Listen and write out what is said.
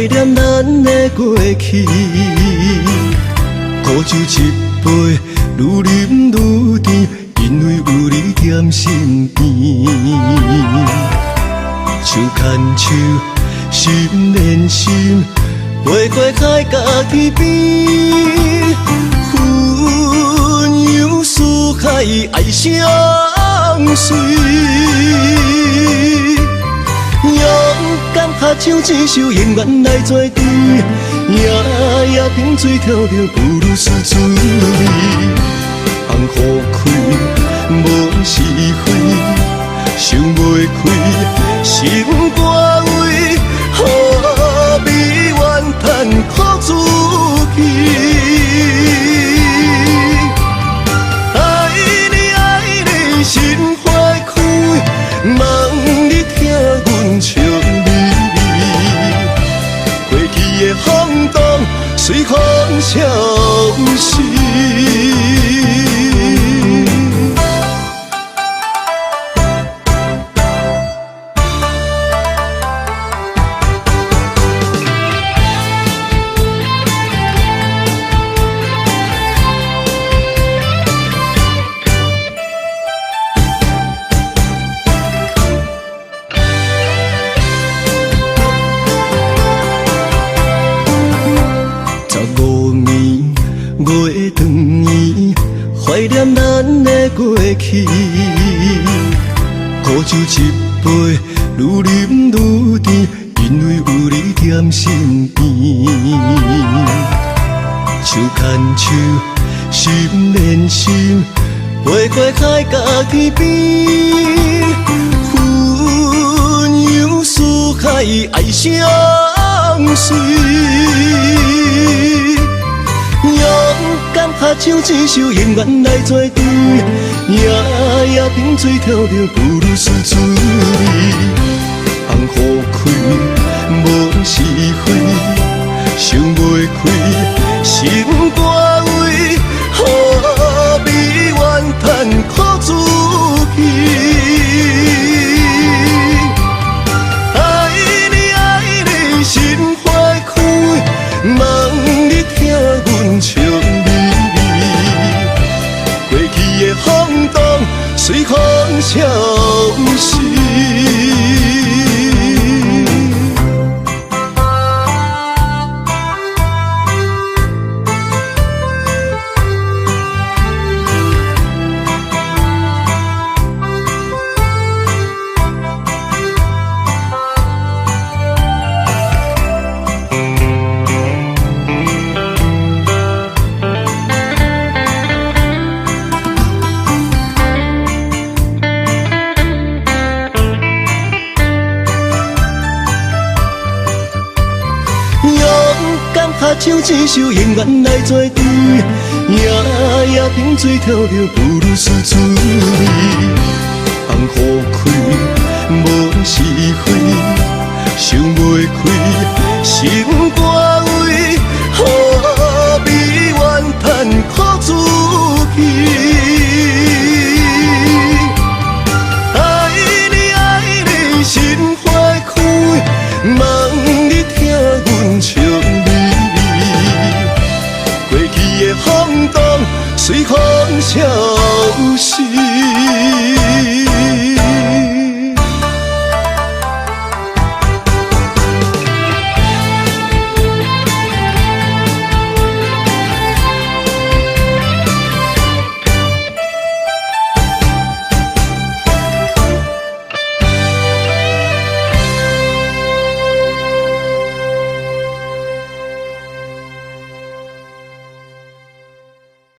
怀念咱的过去。苦酒一杯，愈饮愈甜，因为有你踮身边。手牵手，心连心，飞过海角天边。鸳鸯四海，爱相随。勇敢合唱一首，永远来作对。夜夜萍水跳着布鲁斯滋味，红雨开，无是非，想袂开，心肝胃，何必怨叹苦自己？爱你心怀开，望你听阮唱美丽。过去的风动随风消失。月长圆，怀念咱的过去。苦酒一杯，愈饮愈甜，因为有你踮身边。手牵手，心连心，飞过海角天边。鸳鸯四海，爱相随。勇敢合唱一首，永远来作对。夜夜萍水跳着布鲁斯滋味，红雨开，无是非，想袂开，心肝胃，何必怨叹苦自己？爱你心怀开，望你听阮唱美丽。过去的风动随风消失。合唱一首，永远来作对。夜夜萍水跳着布鲁斯滋味，红雨开，无是非，想袂开，心肝胃，何必怨叹苦自己？爱你心怀开，望你听阮唱。风动随风消失。